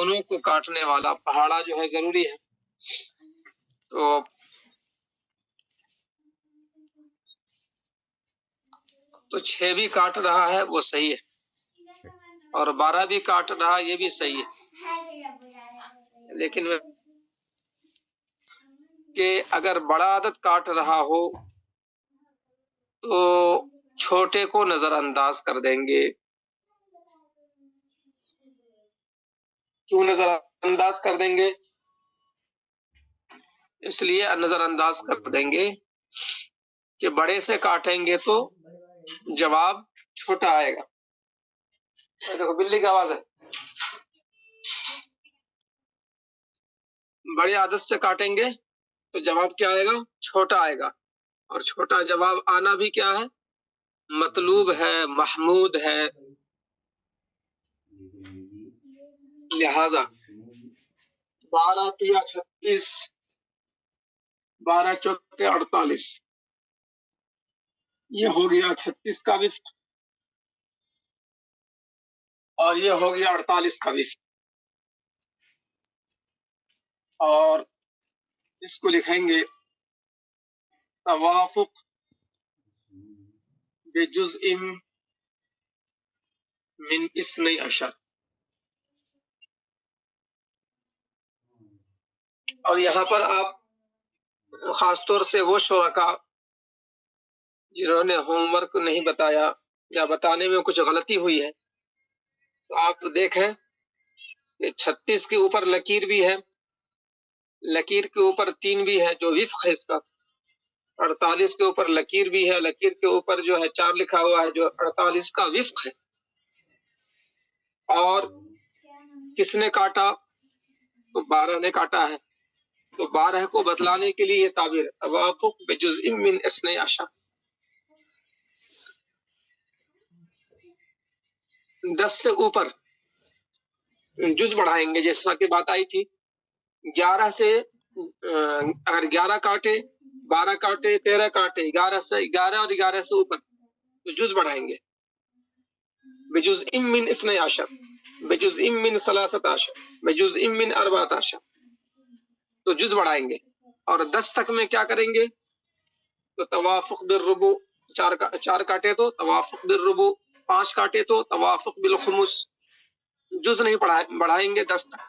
دونوں کو کاٹنے والا پہاڑا جو ہے ضروری ہے، تو 6 بھی کاٹ رہا ہے وہ صحیح ہے، اور 12 بھی کاٹ رہا یہ بھی صحیح ہے، لیکن کہ اگر بڑا عدد کاٹ رہا ہو تو چھوٹے کو نظر انداز کر دیں گے۔ کیوں نظر انداز کر دیں گے؟ اس لیے نظر انداز کر دیں گے کہ بڑے سے کاٹیں گے تو جواب چھوٹا آئے گا۔ دیکھو بلی کی آواز ہے۔ بڑے عدد سے کاٹیں گے تو جواب کیا آئے گا؟ چھوٹا آئے گا، اور چھوٹا جواب آنا بھی کیا ہے؟ مطلوب ہے، محمود ہے۔ لہذا 12 تیا 36، 12 چوکے 48، یہ ہو گیا 36 کا وفق، اور یہ ہو گیا 48 کا وفق، اور اس کو لکھیں گے توافق بجزء من 12، اور یہاں پر آپ خاص طور سے وہ شرکاء جنہوں نے ہوم ورک نہیں بتایا یا بتانے میں کچھ غلطی ہوئی ہے، تو آپ دیکھیں کہ 36 کے اوپر لکیر بھی ہے، لکیر کے اوپر 3 بھی ہے جو وفق ہے اس کا، 48 کے اوپر لکیر بھی ہے، لکیر کے اوپر جو ہے 4 لکھا ہوا ہے جو 48 کا وفق ہے۔ اور کس نے کاٹا؟ تو 12 نے کاٹا ہے، تو 12 کو بتلانے کے لیے یہ تعبیر ہے توافق بجزء من 12۔ 10 سے اوپر جز بڑھائیں گے، جیسا کہ بات آئی تھی 11 سے، اگر 11 کاٹے، 12 کاٹے، 13 کاٹے، 11 اور 11 سے اوپر تو جز بڑھائیں گے بجزء من 12، بجزء من 13، بجزء من 14، تو جز بڑھائیں گے۔ اور 10 تک میں کیا کریں گے؟ تو توافق بالربع، 4 کاٹے تو توافق بالربع، 5 کاٹے تو توافق بالخمس، جز نہیں بڑھائیں گے 10 تک۔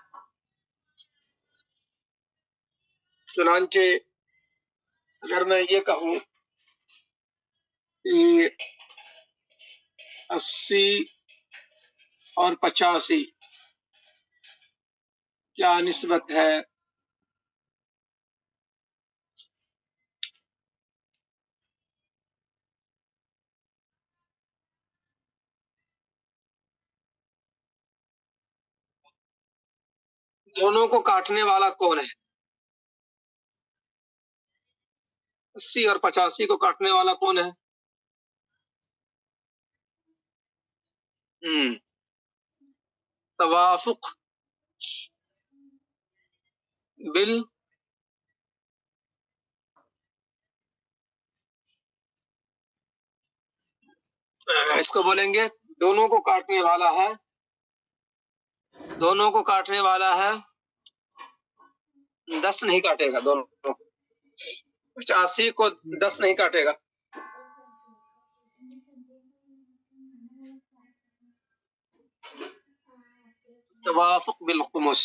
چنانچہ اگر میں یہ کہوں کہ 80 اور 85 کیا نسبت ہے؟ دونوں کو کاٹنے والا کون ہے؟ 80 اور 85 کو کاٹنے والا کون ہے؟ توافق بال اس کو بولیں گے دونوں کو کاٹنے والا ہے، دونوں کو کاٹنے والا ہے 10 نہیں کاٹے گا، دونوں کو 85 کو 10 نہیں کاٹے گا، توافق بالخمس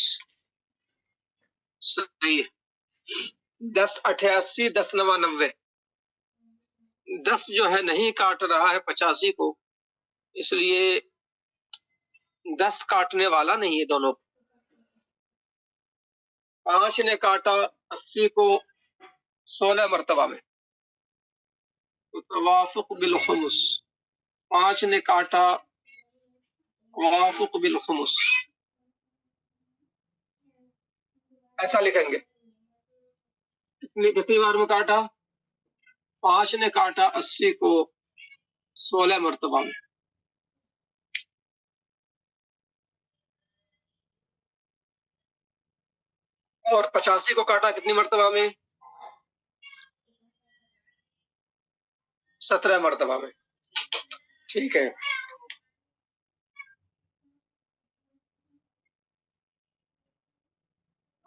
صحیح ہے۔ 10 88، 10 99، 10 جو ہے نہیں کاٹ رہا ہے 85 کو، اس لیے 10 کاٹنے والا نہیں ہے دونوں۔ 5 نے کاٹا 80 کو 16 مرتبہ میں، تو توافق بالخمس، 5 نے کاٹا توافق بالخمس، ایسا لکھیں گے۔ کتنی بار میں کاٹا؟ 5 نے کاٹا 80 کو 16 مرتبہ میں، اور 85 کو کاٹا کتنی مرتبہ میں؟ 17 مرتبہ میں۔ ٹھیک ہے،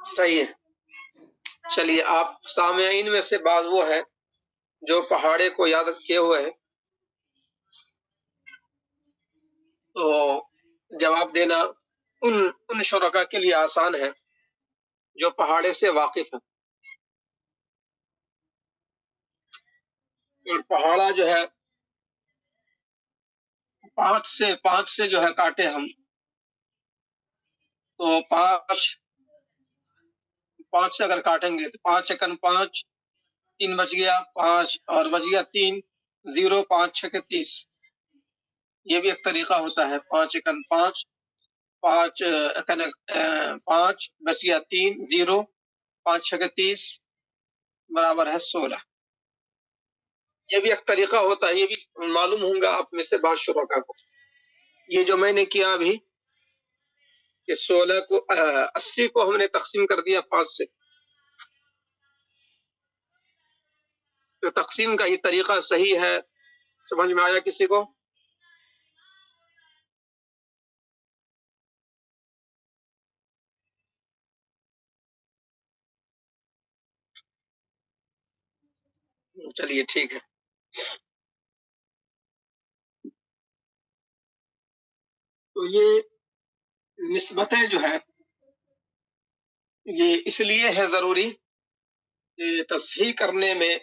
صحیح ہے. چلیے آپ سامعین میں سے بعض وہ ہیں جو پہاڑے کو یاد کیے ہوئے ہیں، تو جواب دینا ان شرکا کے لیے آسان ہے جو پہاڑے سے واقف ہیں. اور پہاڑا جو ہے پانچ سے جو ہے کاٹے ہم، تو پانچ سے اگر کاٹیں گے تو 5 اکن 5، 3 بچ گیا 5 اور بچ گیا 3، 0 5 6 30. یہ بھی ایک طریقہ ہوتا ہے. 5 اکن 5، 5 اکن 5 بچ گیا 3، 0 5 6 30 برابر ہے 16. یہ بھی ایک طریقہ ہوتا ہے. یہ بھی معلوم ہوں گا آپ میں سے بعض شرکا کو. یہ جو میں نے کیا ابھی کہ 16 کو 80 کو ہم نے تقسیم کر دیا 5 سے، تو تقسیم کا یہ طریقہ صحیح ہے؟ سمجھ میں آیا کسی کو؟ چلیے ٹھیک ہے. تو یہ نسبتیں جو ہے یہ اس لیے ہے ضروری کہ تصحیح کرنے میں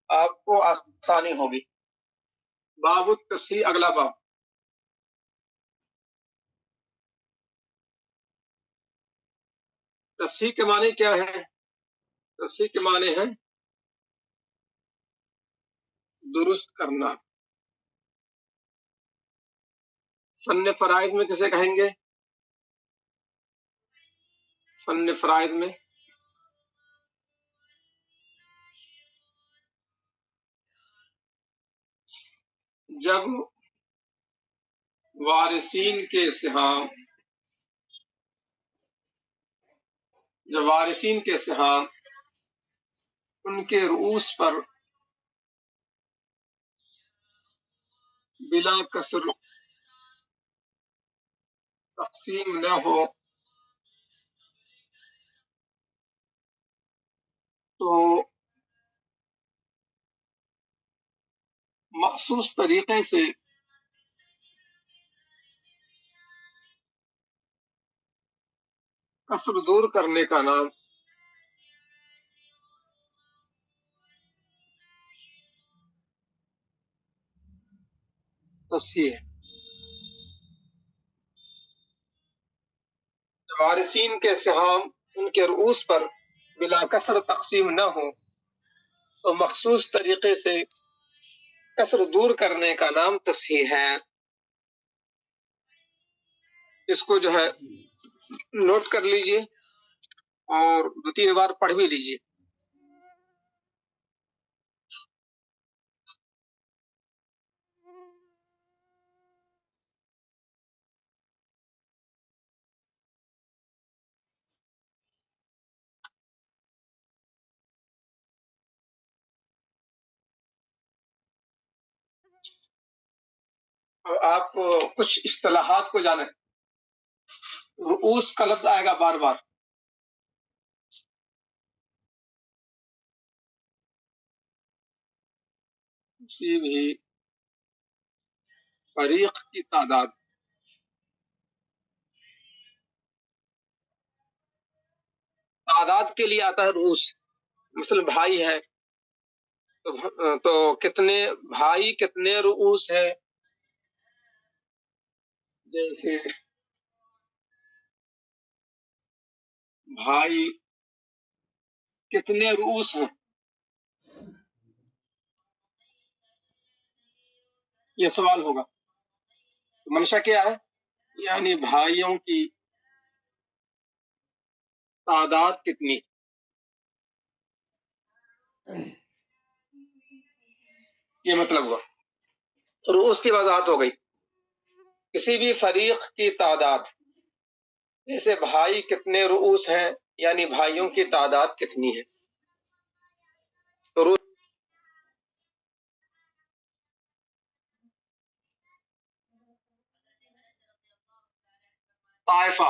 آپ کو آسانی ہوگی. باب التصحیح، اگلا باب. تصحیح کے معنی کیا ہے؟ تصحیح کے معنی ہے درست کرنا. فن فرائض میں کسے کہیں گے؟ فن فرائض میں جب وارثین کے سہام ان کے رؤوس پر بلا کسر تقسیم نہ ہو تو مخصوص طریقے سے کسر دور کرنے کا نام تصحیح ہے. وارثین کے سہام ان کے رؤوس پر بلا کسر تقسیم نہ ہو تو مخصوص طریقے سے کسر دور کرنے کا نام تصحیح ہے. اس کو جو ہے نوٹ کر لیجئے اور 2-3 بار پڑھ بھی لیجئے. آپ کچھ اصطلاحات کو جانیں. رؤوس کا لفظ آئے گا بار بار. کسی بھی فریق کی تعداد کے لیے آتا ہے رؤوس. مثلا بھائی ہے تو کتنے بھائی کتنے رؤوس ہے، جیسے بھائی کتنے رؤوس ہیں، یہ سوال ہوگا. منشا کیا ہے؟ یعنی بھائیوں کی تعداد کتنی. یہ مطلب ہوا. رؤوس کی وضاحت ہو گئی. کسی بھی فریق کی تعداد، جیسے بھائی کتنے رؤوس ہیں یعنی بھائیوں کی تعداد کتنی ہے. تو طائفہ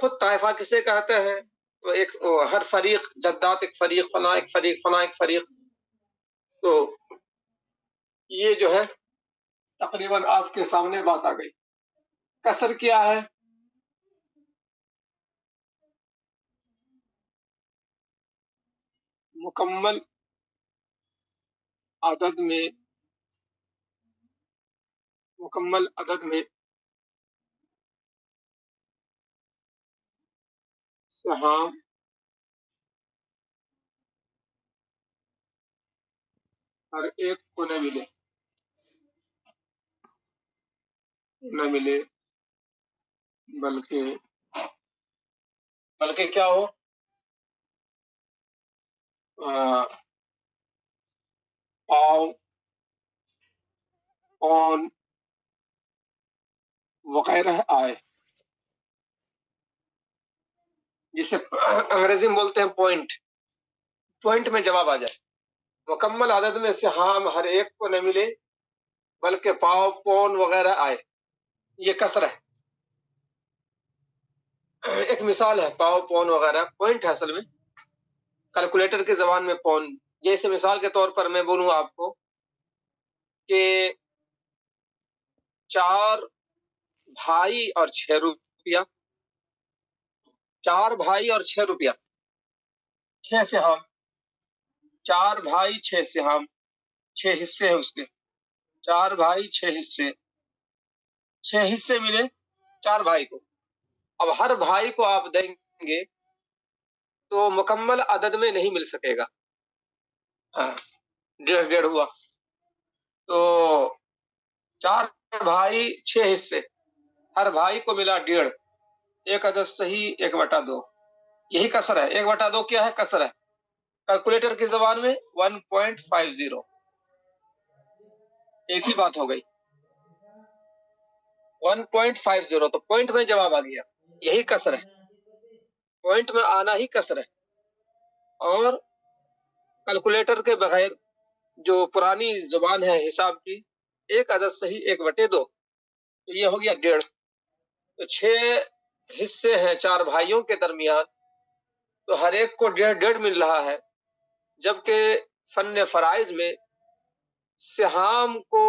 خود طائفہ کسے کہتے ہیں؟ تو ایک ہر فریق جدات، ایک فریق فلاں، ایک فریق فلاں، ایک فریق. تو یہ جو ہے تقریباً آپ کے سامنے بات آ گئی. کسر کیا ہے؟ مکمل عدد میں سہام ہر ایک کو نہ ملے بلکہ کیا ہو، پاؤ، اون وغیرہ آئے، جسے انگریزی میں بولتے ہیں پوائنٹ میں جواب آ جائے. مکمل عدد میں سہام ہر ایک کو نہ ملے بلکہ پاؤ، پون وغیرہ آئے، یہ کسر ہے. ایک مثال ہے پاؤ، پون وغیرہ، پوائنٹ ہے اصل میں، کیلکولیٹر کی زبان میں پون. جیسے مثال کے طور پر میں بولوں آپ کو کہ 4 بھائی اور 6 روپیہ، 4 بھائی اور 6 روپیہ، 6 سہام، 4 بھائی 6 سہام، 6 حصے ہیں اس کے، 4 بھائی 6 حصے، 6 حصے ملے 4 بھائی کو. اب ہر بھائی کو آپ دیں گے تو مکمل عدد میں نہیں مل سکے گا. 1.5 ہوا تو 4 بھائی 6 حصے، ہر بھائی کو ملا 1.5، ایک عدد صحیح 1/2. یہی کسر ہے. 1/2 کیا ہے؟ کسر ہے. کیلکولیٹر کی زبان میں 1.50. ایک ہی بات ہو گئی، 1.50. تو پوائنٹ میں جواب آ گیا. یہی کسر ہے، پوائنٹ میں آنا ہی کسر ہے. اور کیلکولیٹر کے بغیر جو پرانی زبان ہے حساب کی، ایک عدد صحیح 1/2، تو یہ ہو گیا 1.5. تو 6 حصے ہیں 4 بھائیوں کے درمیان، تو ہر ایک کو 1.5 مل رہا ہے. جبکہ فن فرائض میں سہام کو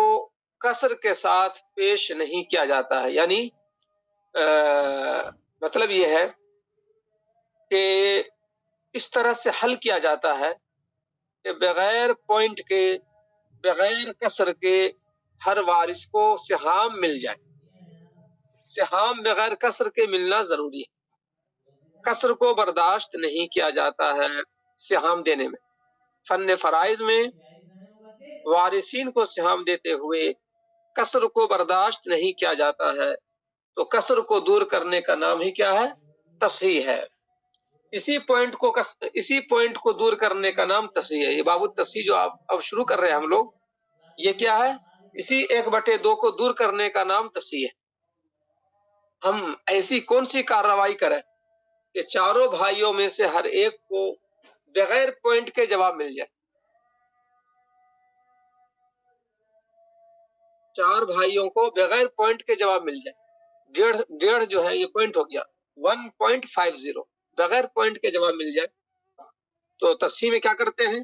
کسر کے ساتھ پیش نہیں کیا جاتا ہے. یعنی مطلب یہ ہے کہ اس طرح سے حل کیا جاتا ہے کہ بغیر پوائنٹ کے، بغیر کسر کے ہر وارث کو سہام مل جائے. سہام بغیر کسر کے ملنا ضروری ہے. کسر کو برداشت نہیں کیا جاتا ہے سہام دینے میں. فن فرائض میں وارثین کو سہام دیتے ہوئے کسر کو برداشت نہیں کیا جاتا ہے، تو کسر کو دور کرنے کا نام ہی کیا ہے؟ تصحیح ہے. اسی پوائنٹ کو دور کرنے کا نام تصحیح ہے. یہ باب التصحیح جو آپ اب شروع کر رہے ہیں ہم لوگ، یہ کیا ہے؟ اسی 1/2 کو دور کرنے کا نام تصحیح ہے. ہم ایسی کون سی کارروائی کریں کہ چاروں بھائیوں میں سے ہر ایک کو بغیر پوائنٹ کے جواب مل جائے. 4 بھائیوں کو بغیر پوائنٹ کے جواب مل جائے. 1.5 جو ہے یہ پوائنٹ ہو گیا، 1.50 بغیر پوائنٹ کے جواب مل جائے. تو تصحیح میں کیا کرتے ہیں؟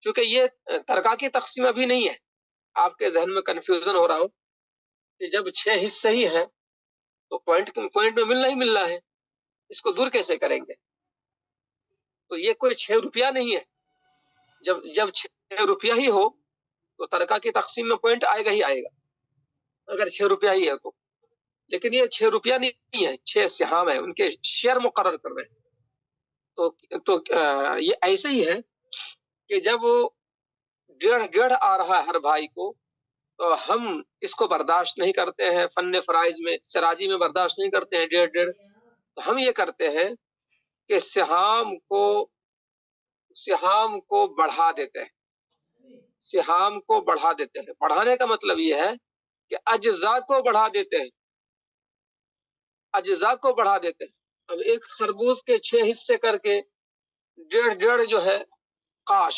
چونکہ یہ ترکہ کی تقسیم ابھی نہیں ہے، آپ کے ذہن میں کنفیوژن ہو رہا ہو کہ جب 6 حصے ہی ہیں تو پوائنٹ میں ملنا ہی ملنا ہے، اس کو دور کیسے کریں گے؟ تو یہ کوئی 6 روپیہ نہیں ہے. جب 6 روپیہ ہی ہو تو ترکہ کی تقسیم میں پوائنٹ آئے گا ہی آئے گا، اگر 6 روپیہ ہی ہے تو. لیکن یہ 6 روپیہ نہیں ہے، 6 سہام ہے، ان کے شیئر مقرر کر رہے ہیں. تو یہ ایسے ہی ہے کہ جب 1.5 آ رہا ہے ہر بھائی کو، تو ہم اس کو برداشت نہیں کرتے ہیں. فن فرائض میں سراجی میں برداشت نہیں کرتے ہیں 1.5. تو ہم یہ کرتے ہیں کہ سہام کو بڑھا دیتے ہیں. سہام کو بڑھا دیتے ہیں. بڑھانے کا مطلب یہ ہے کہ اجزاء کو بڑھا دیتے ہیں. اجزاء کو بڑھا دیتے ہیں. اب ایک خربوز کے 6 حصے کر کے 1.5 جو ہے قاش،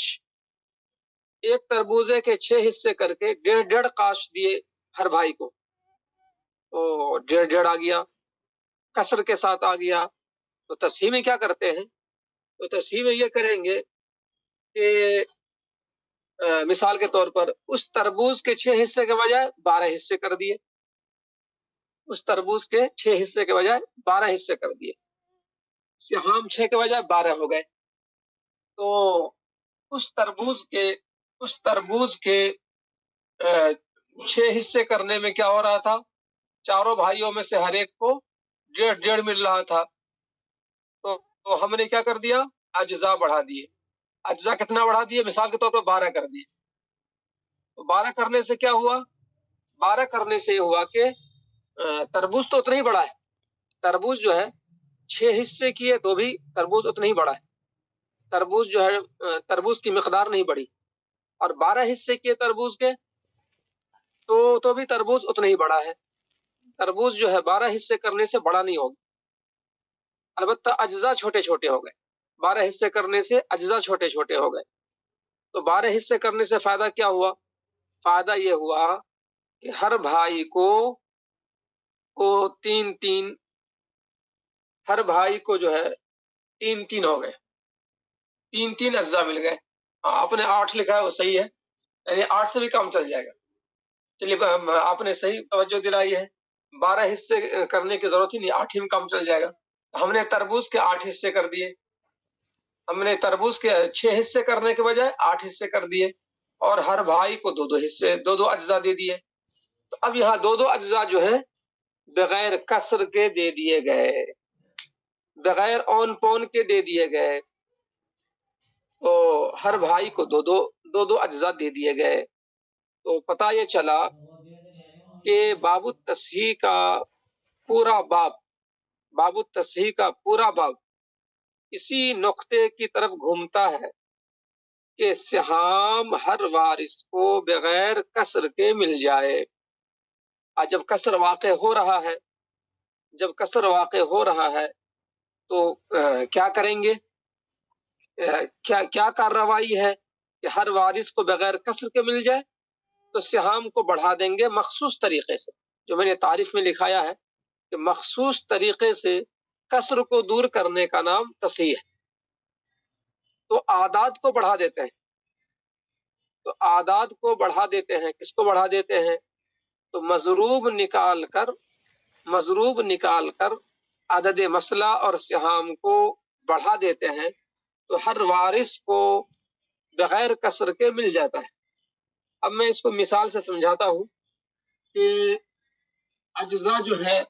ایک تربوزے کے 6 حصے کر کے 1.5 قاش دیے ہر بھائی کو، تو 1.5 آ گیا، کسر کے ساتھ آ گیا. تو تصحیح میں کیا کرتے ہیں؟ تو تصحیح میں یہ کریں گے کہ مثال کے طور پر اس تربوز کے 6 حصے کے بجائے 12 حصے کر دیے، اس تربوز کے 6 حصے کے بجائے 12 حصے کر دیے، سہام 6 کے بجائے 12 ہو گئے۔ تو اس تربوز کے 6 حصے کرنے میں کیا ہو رہا تھا؟ چاروں بھائیوں میں سے ہر ایک کو 1.5 مل رہا تھا۔ تو ہم نے کیا کر دیا؟ اجزاء بڑھا دیے۔ اجزاء کتنا بڑھا دیے؟ مثال کے طور پر 12 کر دیے۔ تو 12 کرنے سے کیا ہوا؟ 12 کرنے سے یہ ہوا کہ تربوز تو اتنا ہی بڑا ہے، تربوز جو ہے 6 حصے کیے تو بھی تربوز اتنا ہی بڑا ہے، تربوز جو ہے تربوز کی مقدار نہیں بڑھی، اور 12 حصے کیے تربوز کے تو بھی تربوز اتنا ہی بڑا ہے۔ تربوز جو ہے 12 حصے کرنے سے بڑا نہیں ہوگا، البتہ اجزاء چھوٹے چھوٹے ہو گئے، 12 حصے کرنے سے اجزاء چھوٹے چھوٹے ہو گئے۔ تو 12 حصے کرنے سے فائدہ کیا ہوا؟ فائدہ یہ ہوا کہ ہر بھائی کو 3 ہر بھائی کو جو ہے 3 ہو گئے، 3 اجزاء مل گئے۔ آپ نے 8 لکھا ہے وہ صحیح ہے، یعنی 8 سے بھی کام چل جائے گا۔ چلیے آپ نے صحیح توجہ دلائی ہے، 12 حصے کرنے کی ضرورت ہی نہیں، 8 ہی میں کام چل جائے گا۔ ہم نے تربوز کے 8 حصے کر دیے، ہم نے تربوز کے 6 حصے کرنے کے بجائے 8 حصے کر دیے، اور ہر بھائی کو 2 حصے 2 اجزاء دے دیے۔ تو اب یہاں 2 اجزاء جو ہیں بغیر کسر کے دے دیے گئے، بغیر اون پون کے دے دیے گئے، تو ہر بھائی کو 2 اجزاء دے دیے گئے۔ تو پتہ یہ چلا کہ باب التصحیح کا پورا باب اسی نقطے کی طرف گھومتا ہے کہ سہام ہر وارث کو بغیر کسر کے مل جائے۔ اور جب کسر واقع ہو رہا ہے تو کیا کریں گے؟ کیا کارروائی ہے کہ ہر وارث کو بغیر کسر کے مل جائے؟ تو سہام کو بڑھا دیں گے مخصوص طریقے سے، جو میں نے تعریف میں لکھایا ہے کہ مخصوص طریقے سے کسر کو دور کرنے کا نام تصحیح ہے۔ تو اعداد کو بڑھا دیتے ہیں، کس کو بڑھا دیتے ہیں؟ تو مضروب نکال کر عدد مسئلہ اور سہام کو بڑھا دیتے ہیں، تو ہر وارث کو بغیر کسر کے مل جاتا ہے۔ اب میں اس کو مثال سے سمجھاتا ہوں کہ اجزاء جو ہے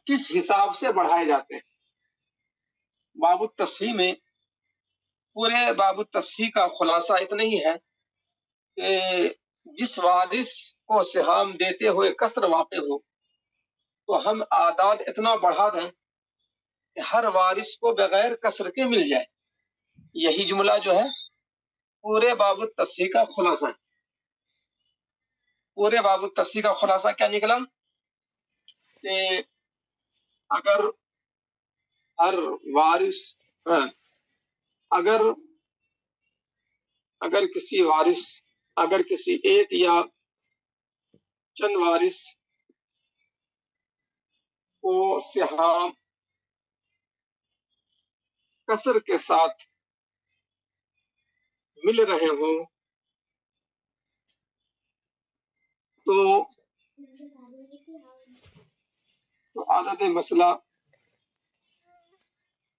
کس حساب سے بڑھائے جاتے ہیں۔ باب التصحیح میں پورے باب التصحیح کا خلاصہ اتنا ہی ہے کہ جس وارث کو سہام دیتے ہوئے کسر واقع ہو تو ہم اعداد اتنا بڑھا دیں کہ ہر وارث کو بغیر کسر کے مل جائے۔ یہی جملہ جو ہے پورے باب التصحیح کا خلاصہ ہے۔ پورے باب التصحیح کا خلاصہ کیا نکلا کہ اگر ہر وارث اگر کسی ایک یا چند وارث کو سہام کسر کے ساتھ مل رہے ہوں تو عدد مسئلہ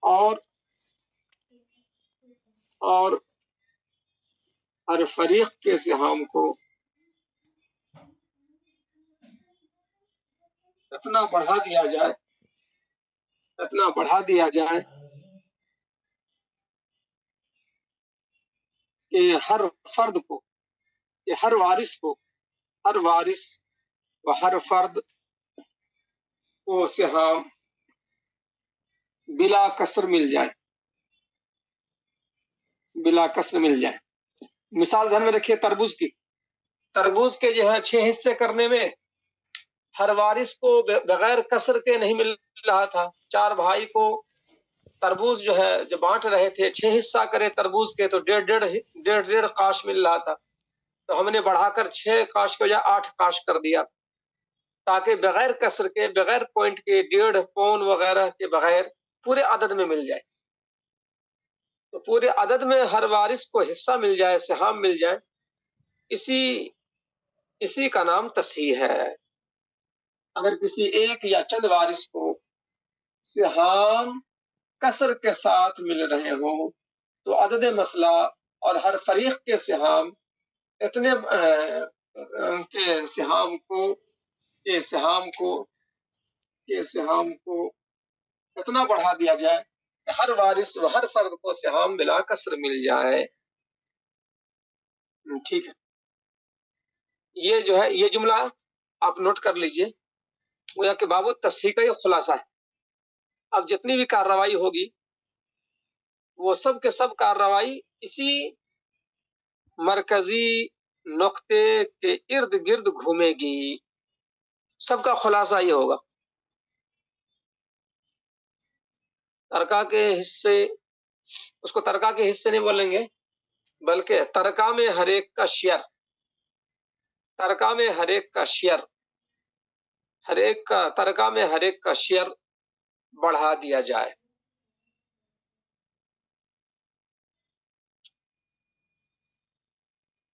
اور ہر فریق کے سہام کو اتنا بڑھا دیا جائے کہ ہر وارث و ہر فرد کو سہام بلا کسر مل جائے۔ مثال ذہن میں رکھیے تربوز کے جو ہے 6 حصے کرنے میں ہر وارث کو بغیر کسر کے نہیں مل رہا تھا۔ 4 بھائی کو تربوز جو ہے جو بانٹ رہے تھے 6 حصہ کرے تربوز کے تو 1.5 قاش مل رہا تھا، تو ہم نے بڑھا کر 6 قاش کے بجائے 8 قاش کر دیا، تاکہ بغیر کسر کے، بغیر پوائنٹ کے، 1.5 پون وغیرہ کے بغیر پورے عدد میں مل جائے، تو پورے عدد میں ہر وارث کو حصہ مل جائے، سہام مل جائے، اسی کا نام تصحیح ہے۔ اگر کسی ایک یا چند وارث کو سہام کثر کے ساتھ مل رہے ہوں تو عدد مسئلہ اور ہر فریق کے سہام اتنے سہام کو اتنا بڑھا دیا جائے کہ ہر وارث و ہر فرد کو سہام ملا کثر مل جائے۔ ٹھیک ہے، یہ جو ہے یہ جملہ آپ نوٹ کر لیجئے، گویا کہ باب التصحیح کا یہ خلاصہ ہے۔ اب جتنی بھی کارروائی ہوگی وہ سب کے سب کارروائی اسی مرکزی نقطے کے ارد گرد گھومے گی، سب کا خلاصہ یہ ہوگا۔ ترکہ کے حصے، اس کو ترکہ کے حصے نہیں بولیں گے بلکہ ترکہ میں ہر ایک کا شیئر، ترکہ میں ہر ایک کا شیئر، ترکہ میں ہر ایک کا شیئر بڑھا دیا جائے۔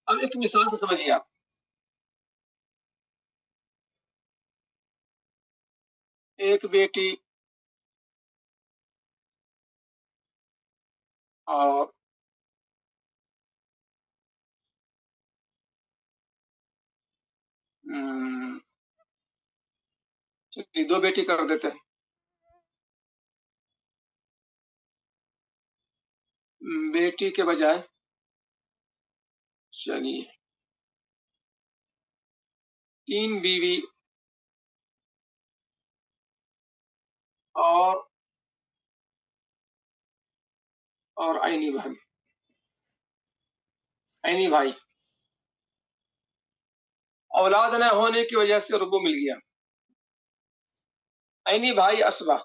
اب ایک مثال سے سمجھیے آپ، ایک بیٹی اور چلیے 2 بیٹی کر دیتے ہیں، بیٹی کے بجائے چلیے 3 بیوی اور عینی بھائی، اولاد نہ ہونے کی وجہ سے ربع مل گیا، عینی بھائی اسبہ،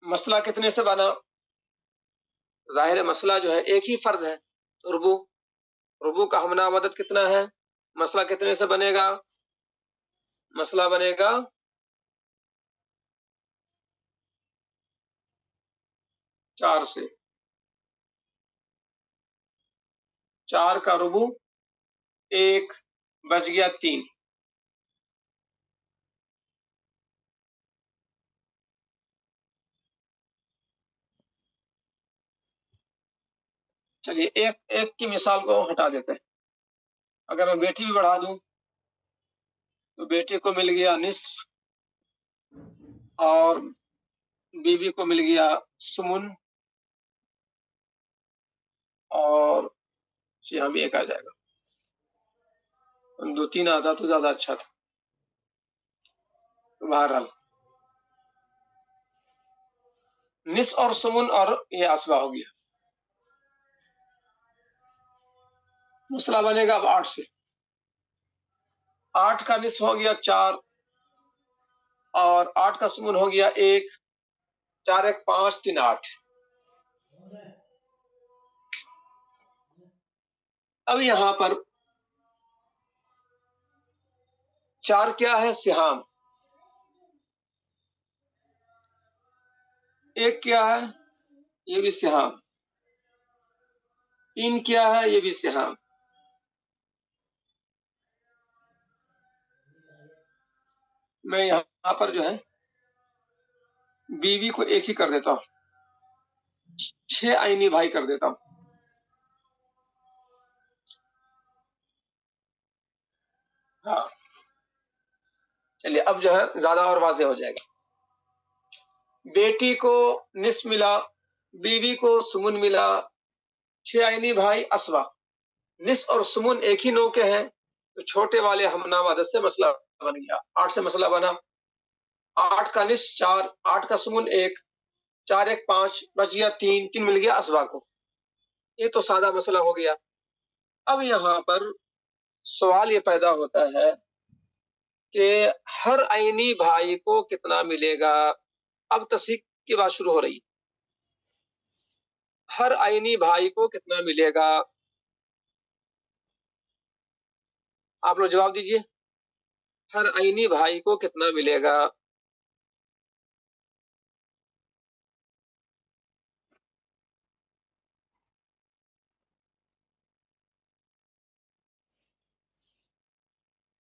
مسئلہ کتنے سے بنا؟ ظاہر مسئلہ جو ہے ایک ہی فرض ہے، ربع کا ہمنہ مدد کتنا ہے؟ مسئلہ کتنے سے بنے گا؟ مسئلہ بنے گا 4 سے، 4 کا ربع 1 بچ گیا 3۔ چلیے ایک کی مثال کو ہٹا دیتے ہیں، اگر میں بیٹی بھی بڑھا دوں تو بیٹی کو مل گیا نصف اور بیوی کو مل گیا سمن، اور یہاں بھی 1 آ جائے گا، 2 3 آتا تو زیادہ اچھا تھا۔ بہرحال نصف اور سمن اور یہ اسبہ ہو گیا، مسئلہ بنے گا اب 8 سے، 8 کا نصف ہو گیا 4 اور 8 کا سمن ہو گیا 1، 4 1 5 3 8۔ اب یہاں پر 4 کیا ہے؟ سہام۔ 1 کیا ہے؟ یہ بھی سہام۔ 3 کیا ہے؟ یہ بھی سہام۔ میں یہاں پر جو ہے بیوی کو 1 ہی کر دیتا ہوں، 6 عینی بھائی کر دیتا ہوں۔ ہاں چلیے اب جو ہے زیادہ اور واضح ہو جائے گا۔ بیٹی کو نصف ملا، بیوی کو سمن ملا، 6 عینی بھائی اسبہ، نصف اور سمن ایک ہی نو کے ہیں تو چھوٹے والے ہمنہ عدد سے مسئلہ بن گیا، 8 سے مسئلہ بنا، 8 کا نصف 4، 8 کا سمن 1، 4 1 5 بچ گیا 3 مل گیا اسبہ کو۔ یہ تو سادہ مسئلہ ہو گیا۔ اب یہاں پر سوال یہ پیدا ہوتا ہے کہ ہر عینی بھائی کو کتنا ملے گا؟ اب تصحیح کی بات شروع ہو رہی، ہر عینی بھائی کو کتنا ملے گا؟ آپ لوگ جواب دیجئے، ہر عینی بھائی کو کتنا ملے گا؟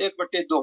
1/2।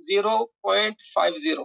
0.50,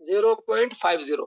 0.50।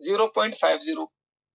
0.50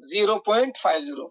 0.50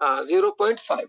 0.5,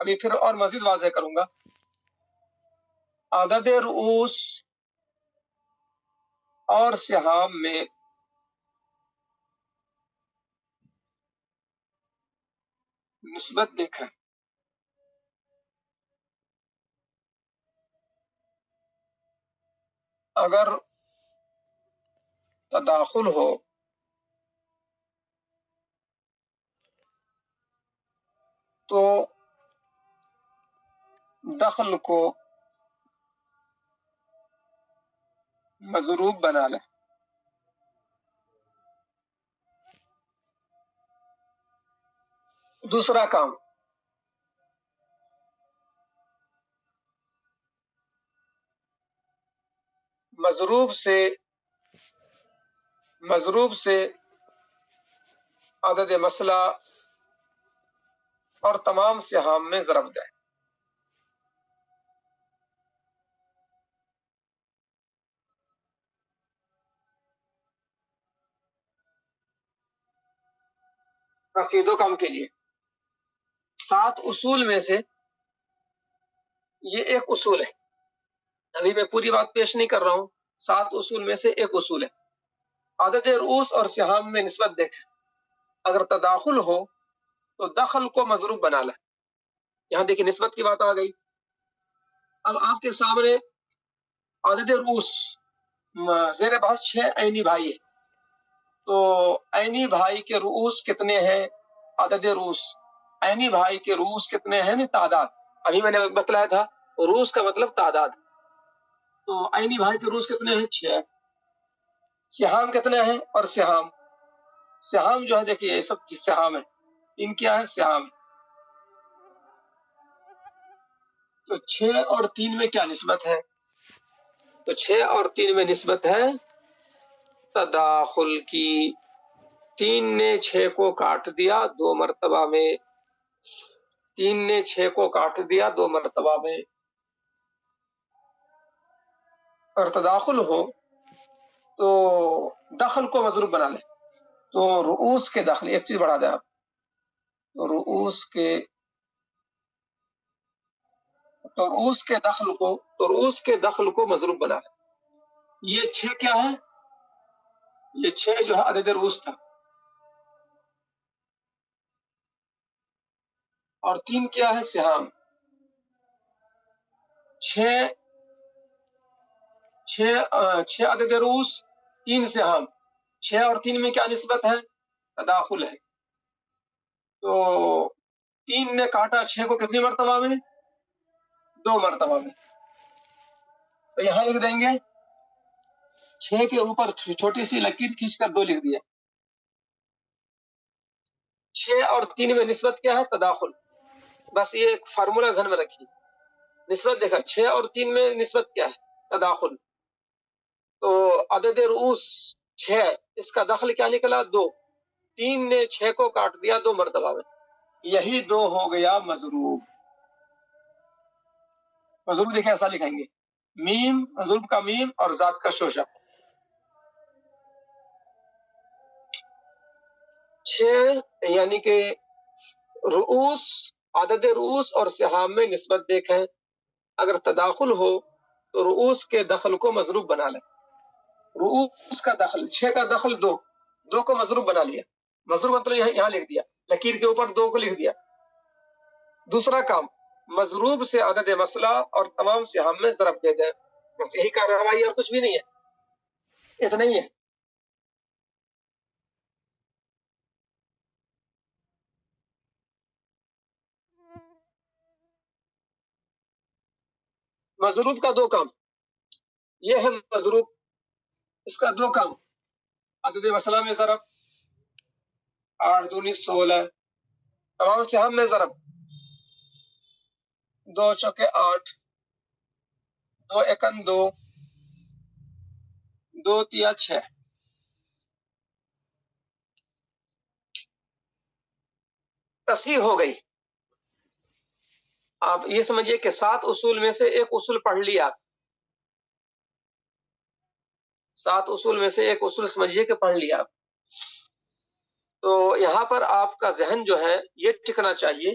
ابھی پھر اور مزید واضح کروں گا. عدد رؤوس اور سہام میں نسبت دیکھیں. اگر تداخل ہو تو دخل کو مضروب بنا لیں. دوسرا کام، مضروب سے عدد مسئلہ اور تمام سہام میں ضرب دیں. بس یہ دو کام کے لیے 7 اصول میں سے یہ ایک اصول ہے. ابھی میں پوری بات پیش نہیں کر رہا ہوں. 7 اصول میں سے ایک اصول ہے. عدد رؤوس اور سہام میں نسبت دیکھیں. اگر تداخل ہو تو دخل کو مضروب بنا لیں. یہاں دیکھیں نسبت کی بات آ گئی. اب آپ کے سامنے عدد رؤوس زیر بحث 6 عینی بھائی ہے. تو عینی بھائی کے رؤوس کتنے ہیں؟ عدد رؤوس عینی بھائی کے رؤوس کتنے ہیں؟ تعداد. ابھی میں نے بتلایا تھا رؤوس کا مطلب تعداد. تو عینی بھائی کے رؤوس کتنے ہیں؟ 6. سہام کتنے ہیں؟ اور سہام جو ہے دیکھیے یہ سب چیز سہام ہے. ان کیا ہے؟ سہام. تو 6 اور 3 میں کیا نسبت ہے؟ تو 6 اور 3 میں نسبت ہے تداخل کی. 3 نے 6 کو کاٹ دیا 2 مرتبہ میں. 3 نے 6 کو کاٹ دیا 2 مرتبہ میں. اور تداخل ہو تو دخل کو مضروب بنا لیں. تو رؤوس کے دخل، ایک چیز بڑھا دیں آپ، تو رؤوس کے دخل کو مضروب بنا لیں. یہ 6 کیا ہے؟ یہ 6 جو ہے عدد رؤوس تھا. اور 3 کیا ہے؟ سہام. 6 عدد رؤوس، 3 سہام. 6 اور 3 میں کیا نسبت ہے؟ تداخل ہے. تو 3 نے کاٹا 6 کو کتنی مرتبہ میں؟ 2 مرتبہ میں. تو یہاں لکھ دیں گے 6 کے اوپر چھوٹی سی لکیر کھینچ کر 2 لکھ دیا. 6 اور 3 میں نسبت کیا ہے؟ تداخل. بس یہ ایک فارمولا ذہن میں رکھیے. نسبت دیکھا 6 اور 3 میں نسبت کیا ہے؟ تداخل. تو عدد رؤوس 6، اس کا دخل کیا نکلا؟ 2. 3 نے 6 کو کاٹ دیا 2 مرتبہ میں. یہی 2 ہو گیا مضروب. مضروب دیکھیں ایسا لکھیں گے، میم، مضروب کا میم اور ذات کا شوشہ. 6 یعنی کہ رؤوس، عدد رؤوس اور سہام میں نسبت دیکھیں. اگر تداخل ہو تو رؤوس کے دخل کو مضروب بنا لیں. رؤوس کا دخل 6 کا دخل 2 کو مضروب بنا لیا. مضروب مطلب یہاں لکھ دیا، لکیر کے اوپر 2 کو لکھ دیا. دوسرا کام، مضروب سے عدد مسئلہ اور تمام سہام میں ضرب دے دیں. بس یہی کارروائی، اور کچھ بھی نہیں ہے، اتنا ہی ہے. مضروب کا 2 کام، یہ ہے مضروب، اس کا 2 کام. عدد مسئلہ میں ضرب 8 دونی 16، تمام سہام میں ضرب 2 چوکے 8، 2 ایکن 2، 2 تیا 6. تصحیح ہو گئی. آپ یہ سمجھیے کہ 7 اصول میں سے ایک اصول پڑھ لیا. 7 اصول میں سے ایک اصول سمجھیے کہ پڑھ لیا. تو یہاں پر آپ کا ذہن جو ہے یہ ٹکنا چاہیے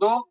2,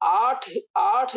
8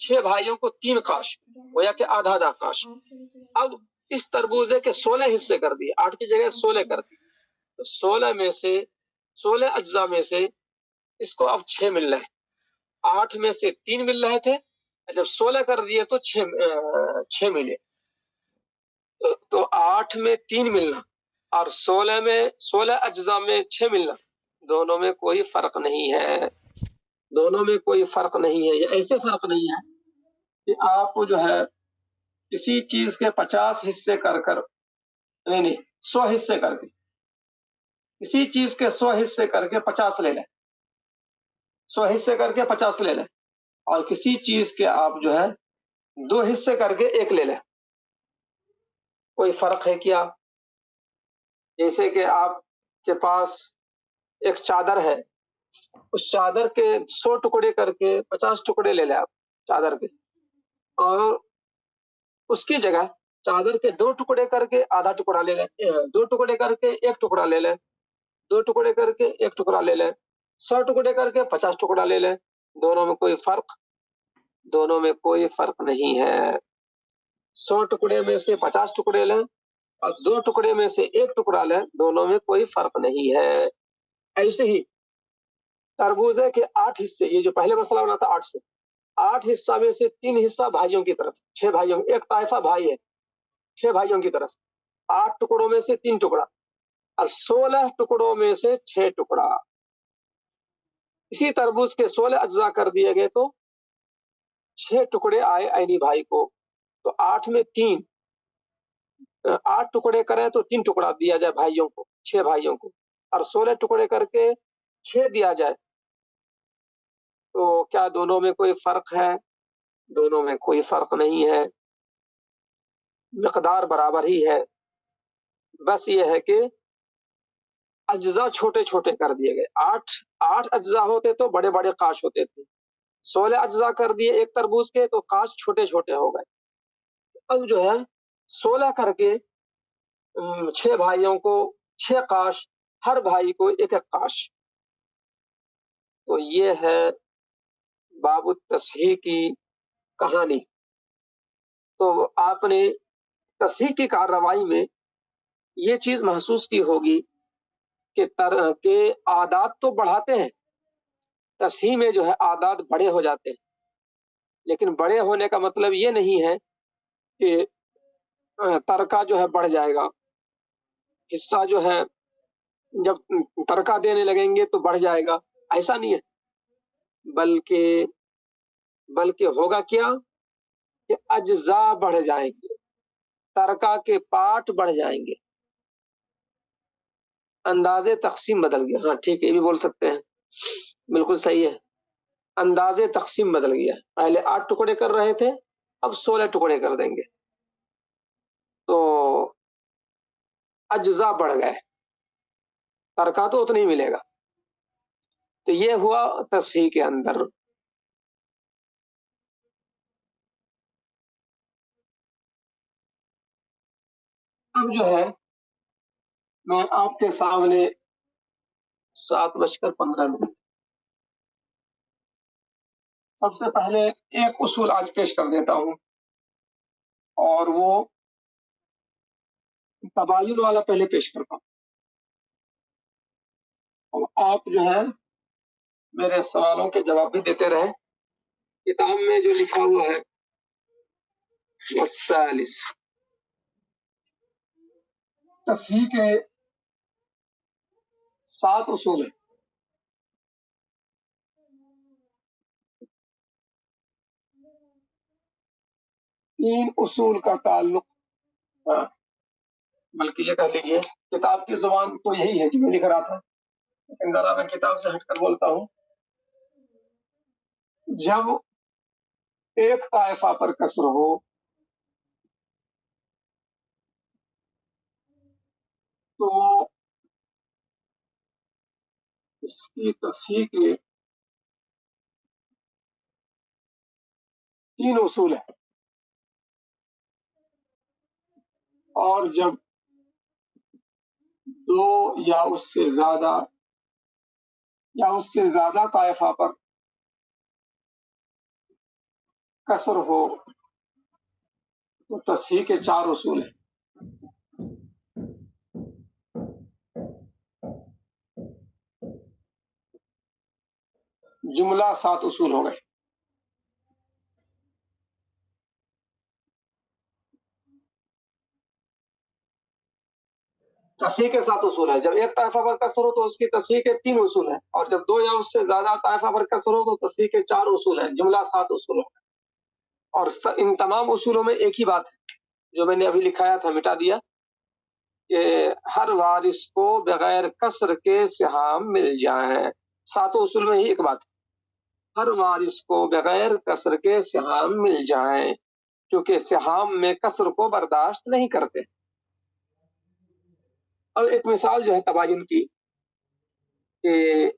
6 بھائیوں کو 3 قاش، گویا کہ آدھا آدھا قاش۔ اب اس تربوزے کے 16 حصے کر دیے، 8 کی جگہ 16 کر دیے، تو 16 اجزاء میں سے اس کو اب 6 مل رہے ہیں، 8 میں سے 3 مل رہے تھے، جب 16 کر دیے تو 6 ملے، تو 8 میں 3 ملنا اور 16 اجزاء میں 6 ملنا، دونوں میں کوئی فرق نہیں ہے، دونوں میں کوئی فرق نہیں ہے۔ یہ ایسے فرق نہیں ہے کہ آپ جو ہے کسی چیز کے 50 حصے کر نہیں 100 حصے کر کے، کسی چیز کے 100 حصے کر کے 50 لے لیں، 100 حصے کر کے 50 لے لیں، اور کسی چیز کے آپ جو ہے 2 حصے کر کے 1 لے لیں، کوئی فرق ہے کیا؟ جیسے کہ آپ کے پاس ایک چادر ہے، اس چادر کے 100 ٹکڑے کر کے 50 ٹکڑے لے لیں آپ چادر کے، اور اس کی جگہ چادر کے 2 ٹکڑے کر کے آدھا ٹکڑا لے لیں، 2 ٹکڑے کر کے 1 ٹکڑا لے لیں، 2 ٹکڑے کر کے 1 ٹکڑا لے لیں، 100 ٹکڑے کر کے 50 ٹکڑا لے لیں، دونوں میں کوئی فرق نہیں ہے۔ 100 ٹکڑے میں سے 50 ٹکڑے لیں اور 2 ٹکڑے میں سے 1 ٹکڑا لیں، دونوں میں کوئی فرق نہیں ہے۔ ایسے ہی تربوزے کے 8 حصے، یہ جو پہلے مسئلہ بنا تھا 8 سے، 8 حصہ میں سے 3 حصہ بھائیوں کی طرف، 6 بھائیوں، ایک طائفہ بھائی ہے 6 بھائیوں کی طرف، 8 ٹکڑوں میں سے 3 ٹکڑا اور 16 ٹکڑوں میں سے 6 ٹکڑا۔ اسی تربوز کے 16 اجزاء کر دیے گئے تو 6 ٹکڑے آئے عینی بھائی کو، تو 8 میں 3، 8 ٹکڑے کریں تو 3 ٹکڑا دیا جائے بھائیوں کو، 6 بھائیوں کو، اور 16 ٹکڑے کر کے 6 دیا جائے، تو کیا دونوں میں کوئی فرق ہے؟ دونوں میں کوئی فرق نہیں ہے، مقدار برابر ہی ہے، بس یہ ہے کہ اجزاء چھوٹے چھوٹے کر دیے گئے۔ 8 اجزاء ہوتے تو بڑے بڑے قاش ہوتے تھے، 16 اجزاء کر دیے ایک تربوز کے تو قاش چھوٹے چھوٹے ہو گئے۔ اب جو ہے 16 کر کے 6 بھائیوں کو 6 قاش، ہر بھائی کو 1 1 قاش۔ تو یہ ہے باب التصحیح کی کہانی۔ تو آپ نے تصحیح کی کارروائی میں یہ چیز محسوس کی ہوگی کہ اعداد تو بڑھاتے ہیں، تصحیح میں جو ہے اعداد بڑے ہو جاتے ہیں، لیکن بڑے ہونے کا مطلب یہ نہیں ہے کہ ترکہ جو ہے بڑھ جائے گا، حصہ جو ہے جب ترکہ دینے لگیں گے تو بڑھ جائے گا، ایسا نہیں ہے، بلکہ ہوگا کیا کہ اجزاء بڑھ جائیں گے، ترکہ کے پارٹ بڑھ جائیں گے، انداز تقسیم بدل گیا۔ ہاں ٹھیک ہے، یہ بھی بول سکتے ہیں، بالکل صحیح ہے، انداز تقسیم بدل گیا، پہلے 8 ٹکڑے کر رہے تھے، اب 16 ٹکڑے کر دیں گے، تو اجزاء بڑھ گئے، ترکہ تو اتنا ہی ملے گا۔ تو یہ ہوا تصحیح کے اندر۔ اب جو ہے میں آپ کے سامنے 7:15 سب سے پہلے ایک اصول آج پیش کر دیتا ہوں، اور وہ تباین والا پہلے پیش کرتا ہوں، اور آپ جو ہے میرے سوالوں کے جواب بھی دیتے رہے۔ کتاب میں جو لکھا ہوا ہے والثالث، تصحیح کے 7 اصول ہیں۔ تین اصول کا تعلق، بلکہ یہ کہہ لیجیے کتاب کی زبان تو یہی ہے جو میں لکھ رہا تھا، لیکن ذرا میں کتاب سے ہٹ کر بولتا ہوں۔ جب ایک طائفہ پر کسر ہو تو اس کی تصحیح کے 3 اصول ہیں، اور جب 2 یا اس سے زیادہ طائفہ پر کسر ہو تو تصحیح کے 4 اصول ہیں. جملہ 7 اصول ہو گئے. تصحیح کے 7 اصول ہیں. جب ایک طائفہ پر کسر ہو تو اس کی تصحیح کے 3 اصول ہیں، اور جب 2 یا اس سے زیادہ طائفہ پر کسر ہو تو تصحیح کے 4 اصول ہیں. جملہ 7 اصول ہو گئے. اور ان تمام اصولوں میں ایک ہی بات ہے جو میں نے ابھی لکھایا تھا، مٹا دیا، کہ ہر وارث کو بغیر کسر کے سہام مل جائیں. 7 اصول میں ہی ایک بات ہے، ہر وارث کو بغیر کسر کے سہام مل جائیں، کیونکہ سہام میں کسر کو برداشت نہیں کرتے. اور ایک مثال جو ہے تباین کی، کہ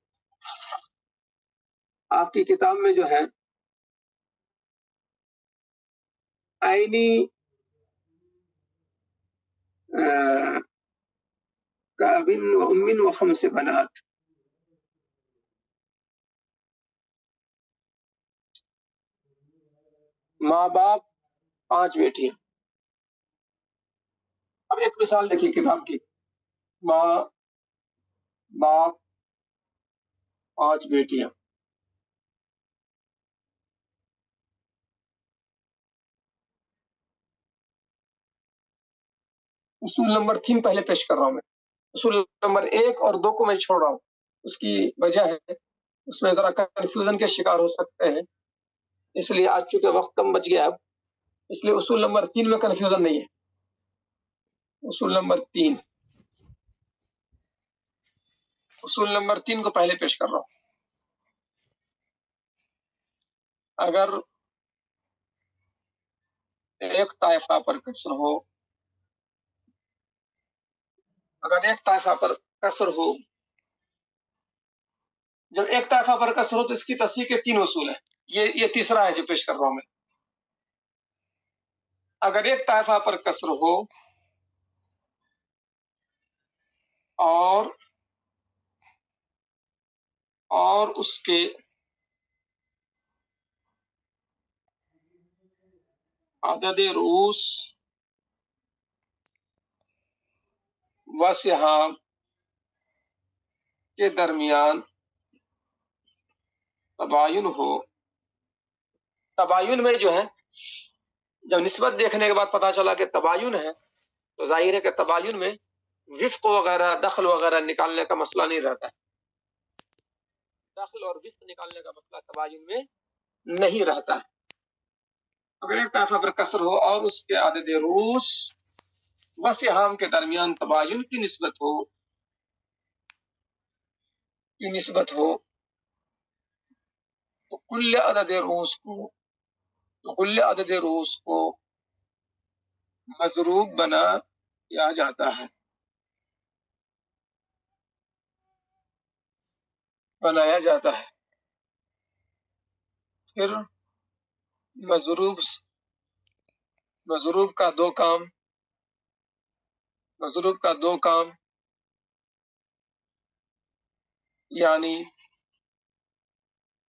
آپ کی کتاب میں جو ہے عینی کابن و امن و خمس بنات، ماں باپ 5 بیٹیاں. اب ایک مثال دیکھیے کتاب کی، ماں باپ 5 بیٹیاں. اصول نمبر 3 پہلے پیش کر رہا ہوں میں. اصول نمبر 1 اور 2 کو میں چھوڑ رہا ہوں، اس کی وجہ ہے اس میں ذرا کنفیوژن کے شکار ہو سکتے ہیں، اس لیے آج چونکہ وقت کم بچ گیا اب، اس لیے اصول نمبر 3 میں کنفیوژن نہیں ہے. اصول نمبر 3 کو پہلے پیش کر رہا ہوں. اگر ایک طائفہ پر کسر ہو، جب ایک طائفہ پر کسر ہو تو اس کی تصحیح کے 3 اصول ہیں. یہ تیسرا ہے جو پیش کر رہا ہوں میں. اگر ایک طائفہ پر کسر ہو اور اس کے عدد رؤوس و سہام کے درمیان تباین ہو. تباین میں جو ہے، جب نسبت دیکھنے کے بعد پتا چلا کہ تباین ہے، تو ظاہر ہے کہ تباین میں وفق وغیرہ، دخل وغیرہ نکالنے کا مسئلہ نہیں رہتا ہے. دخل اور وفق نکالنے کا مسئلہ تباین میں نہیں رہتا ہے. اگر ایک طائفہ پر کسر ہو اور اس کے عدد رؤوس و سہام کے درمیان تباین کی نسبت ہو تو کل عدد رؤوس کو مضروب بنایا جاتا ہے. پھر مضروب کا دو کام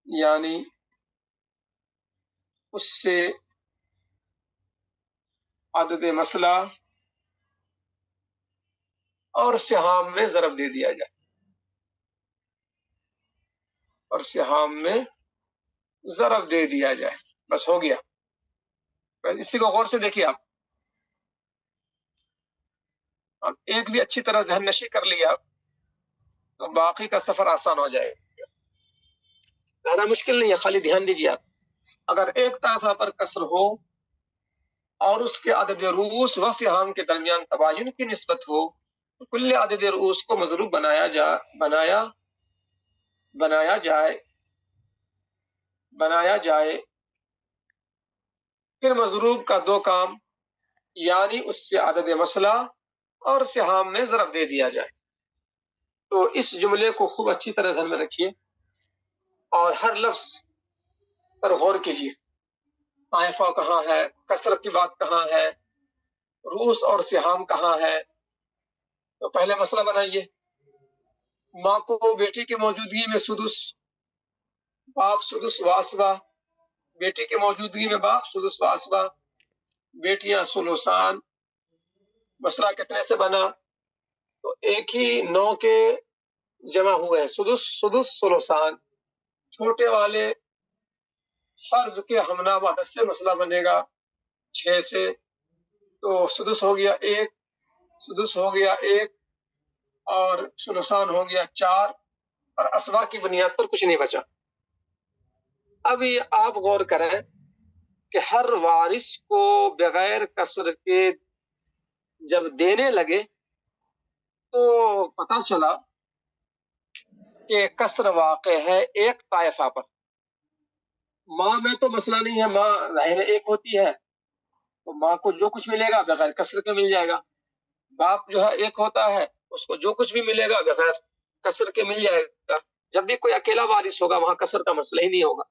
یعنی اس سے عدد مسئلہ اور سہام میں ضرب دے دیا جائے، بس ہو گیا. اسی کو غور سے دیکھیے آپ. اب ایک بھی اچھی طرح ذہن نشی کر لیا آپ تو باقی کا سفر آسان ہو جائے گا. زیادہ مشکل نہیں ہے، خالی دھیان دیجیے آپ. اگر ایک طائفہ پر کسر ہو اور اس کے عدد رؤوس و سہام کے درمیان تباین کی نسبت ہو تو کل عدد رؤوس کو مضروب بنایا جائے. پھر مضروب کا 2 کام یعنی اس سے عدد مسئلہ اور سہام میں ضرب دے دیا جائے. تو اس جملے کو خوب اچھی طرح ذہن میں رکھیے اور ہر لفظ پر غور کیجیے. طائفہ کہاں ہے، کسر کی بات کہاں ہے، رؤوس اور سہام کہاں ہے. تو پہلے مسئلہ بنائیے. ماں کو بیٹی کی موجودگی میں سدس، باپ سدس واسبہ، بیٹی کی موجودگی میں باپ سدس و اسبا، بیٹیاں سلوسان. مسئلہ کتنے سے بنا؟ تو ایک ہی 9 کے جمع ہوئے ہیں، سدس سدس سلوسان. چھوٹے والے فرض کے ہمنام عدد سے مسئلہ بنے گا 6 سے. تو سدس ہو گیا 1، سدس ہو گیا 1 اور سلوسان ہو گیا 4، اور اسبا کی بنیاد پر کچھ نہیں بچا. اب یہ آپ غور کریں کہ ہر وارث کو بغیر کسر کے جب دینے لگے تو پتہ چلا کہ کسر واقع ہے ایک طائفہ پر. ماں میں تو مسئلہ نہیں ہے، ماں ظاہر ایک ہوتی ہے تو ماں کو جو کچھ ملے گا بغیر کسر کے مل جائے گا. باپ جو ہے ایک ہوتا ہے، اس کو جو کچھ بھی ملے گا بغیر کسر کے مل جائے گا. جب بھی کوئی اکیلا وارث ہوگا وہاں کسر کا مسئلہ ہی نہیں ہوگا.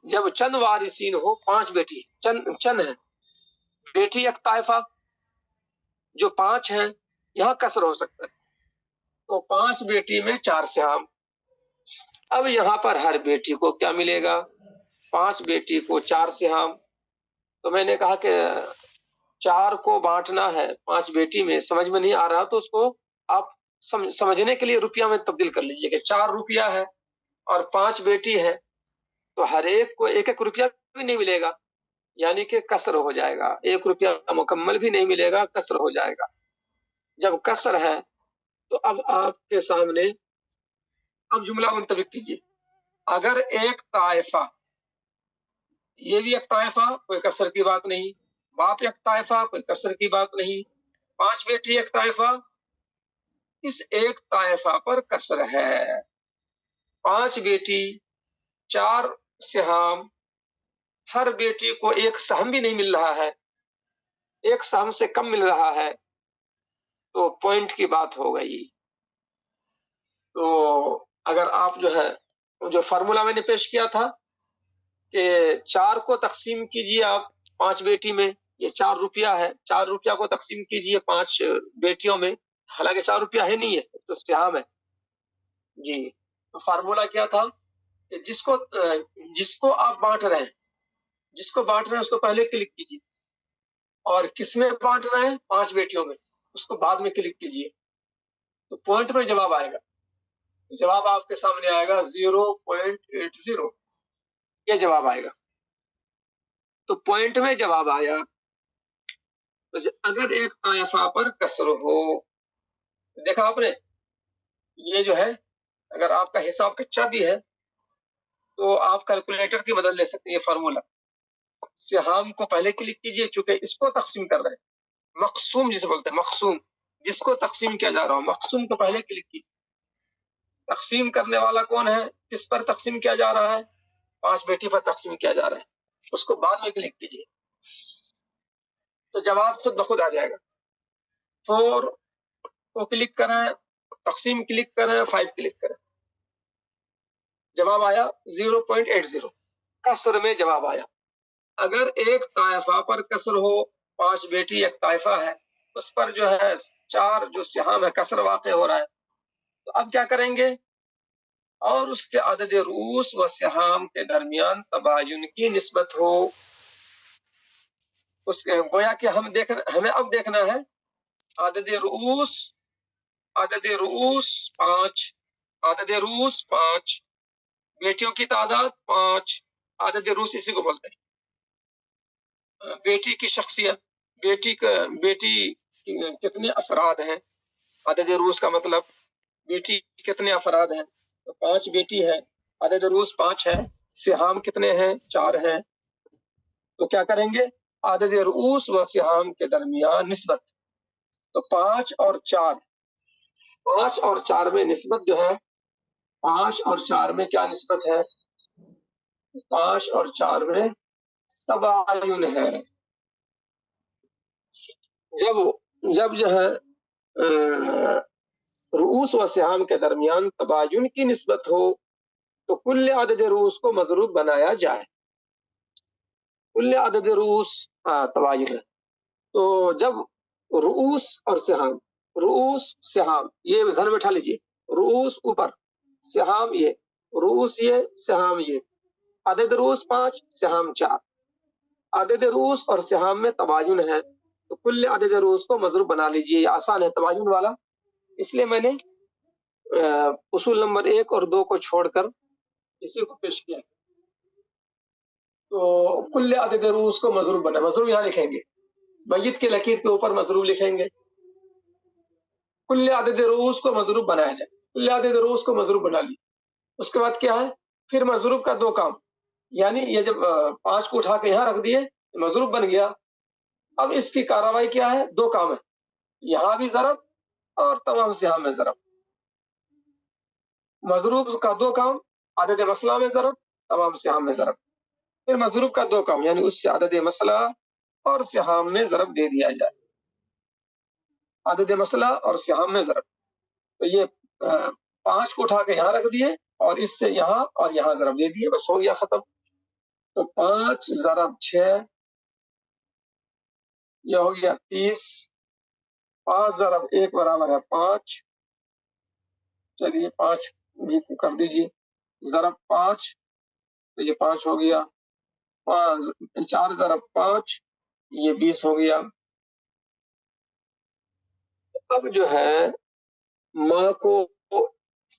جب چند وارثین ہو، 5 بیٹی چند ہیں، بیٹی ایک طائفہ جو 5 ہیں، یہاں کسر ہو سکتا ہے. تو 5 بیٹی میں 4 سہام. اب یہاں پر ہر بیٹی کو کیا ملے گا؟ 5 بیٹی کو 4 سہام. تو میں نے کہا کہ 4 کو بانٹنا ہے 5 بیٹی میں، سمجھ میں نہیں آ رہا تو اس کو آپ سمجھنے کے لیے روپیہ میں تبدیل کر لیجئے کہ 4 روپیہ ہے اور 5 بیٹی ہے تو ہر ایک کو 1 روپیہ بھی نہیں ملے گا، یعنی کہ کسر ہو جائے گا. 1 روپیہ مکمل بھی نہیں ملے گا، کسر ہو جائے گا. جب کسر ہے تو اب آپ کے سامنے اب جملہ منطبق کیجیے. اگر ایک طائفہ، یہ بھی ایک طائفہ، کوئی کسر کی بات نہیں. باپ ایک طائفہ، کوئی کسر کی بات نہیں. 5 بیٹی ایک طائفہ، اس ایک طائفہ پر کسر ہے. 5 بیٹی 4 سہام، ہر بیٹی کو 1 سہم بھی نہیں مل رہا ہے، 1 سہم سے کم مل رہا ہے، تو پوائنٹ کی بات ہو گئی. تو اگر آپ جو ہے جو فارمولا میں نے پیش کیا تھا کہ 4 کو تقسیم کیجئے آپ 5 بیٹی میں، یہ 4 روپیہ ہے، 4 روپیہ کو تقسیم کیجئے 5 بیٹیوں میں، حالانکہ 4 روپیہ ہے نہیں ہے تو سہام ہے جی. تو فارمولا کیا تھا کہ جس کو آپ بانٹ رہے ہیں، جس کو بانٹ رہے ہیں اس کو پہلے کلک کیجیے، اور کس میں بانٹ رہے ہیں 5 بیٹیوں میں، اس کو بعد میں کلک کیجیے. تو پوائنٹ میں جواب آئے گا. جواب آپ کے سامنے آئے گا 0.80، یہ جواب آئے گا. تو پوائنٹ میں جواب آیا. تو اگر ایک طائفہ پر کسر ہو، دیکھا آپ نے، یہ جو ہے اگر آپ کا حساب کچا بھی ہے تو آپ کیلکولیٹر کی مدد لے سکتے ہیں. یہ فارمولا سہام کو پہلے کلک کیجئے، چونکہ اس کو تقسیم کر رہے ہیں، مقسوم جسے بولتے ہیں، مقسوم جس کو تقسیم کیا جا رہا ہو، مقسوم کو پہلے کلک کیجئے. تقسیم کرنے والا کون ہے؟ کس پر تقسیم کیا جا رہا ہے؟ 5 بیٹی پر تقسیم کیا جا رہا ہے، اس کو بعد میں کلک کیجئے تو جواب خود بخود آ جائے گا. 4 کو کلک کریں، تقسیم کلک کریں، 5 کلک کریں، جواب آیا 0.80، کسر میں جواب آیا. اگر ایک طائفہ پر کسر ہو، 5 بیٹی ایک طائفہ ہے، اس پر جو ہے 4 جو سہام ہے کسر واقع ہو رہا ہے، تو اب کیا کریں گے؟ اور اس کے عدد رؤوس و سہام کے درمیان تباین کی نسبت ہو. اس کے گویا کہ ہمیں اب دیکھنا ہے عدد رؤوس 5، عدد رؤوس 5، بیٹیوں کی تعداد 5، عدد رؤوس اسی کو بولتے ہیں. بیٹی کی شخصیت، بیٹی کتنے افراد ہیں، عدد رؤوس کا مطلب بیٹی کتنے افراد ہیں. تو 5 بیٹی ہے، عدد رؤوس 5 ہے، سہام کتنے ہیں؟ 4 ہیں. تو کیا کریں گے؟ عدد رؤوس و سہام کے درمیان نسبت. تو 5 اور 4 میں نسبت جو ہے، 5 اور 4 میں کیا نسبت ہے؟ 5 اور 4 میں تباین ہے. جب جو ہے رؤوس و سہام کے درمیان تباین کی نسبت ہو تو کل عدد رؤوس کو مضروب بنایا جائے. کل عدد رؤوس تباین ہے. تو جب رؤوس اور سہام یہ ذہن میں اٹھا لیجیے، رؤوس اوپر، سہام یہ، رؤوس یہ، سہام یہ، عدد روس 5 سہام 4. عدد روس اور سہام میں تباین ہے تو کل عدد روس کو مضروب بنا لیجئے. یہ آسان ہے تباین والا، اس لیے میں نے اصول نمبر 1 اور 2 کو چھوڑ کر اسی کو پیش کیا. تو کل عدد روس کو مضروب بنا، مضروب یہاں لکھیں گے، میت کی لکیر کے اوپر مضروب لکھیں گے. کل عدد روس کو مضروب بنایا جائے، کل عدد روس کو مضروب بنا لی. اس کے بعد کیا ہے؟ پھر مضروب کا 2 کام، یعنی یہ جب 5 کو اٹھا کے یہاں رکھ دیے مضروب بن گیا. اب اس کی کارروائی کیا ہے؟ 2 کام ہے، یہاں بھی ضرب اور تمام سہام میں ضرب. مضروب کا 2 کام، عدد مسئلہ میں ضرب، تمام سہام میں ضرب. پھر مضروب کا 2 کام، یعنی اس سے عدد مسئلہ اور سہام میں ضرب دے دیا جائے. عدد مسئلہ اور سہام میں ضرب. تو یہ 5 کو اٹھا کے یہاں رکھ دیے اور اس سے یہاں اور یہاں ضرب دے دیے، بس ہو گیا ختم. تو 5 ضرب 6 یہ ہو گیا 30. 5 ضرب 1 برابر ہے 5. چلیے 5 بھی کر دیجیے، ضرب 5 تو یہ 5 ہو گیا. 4 ضرب 5 یہ 20 ہو گیا. اب جو ہے ماں کو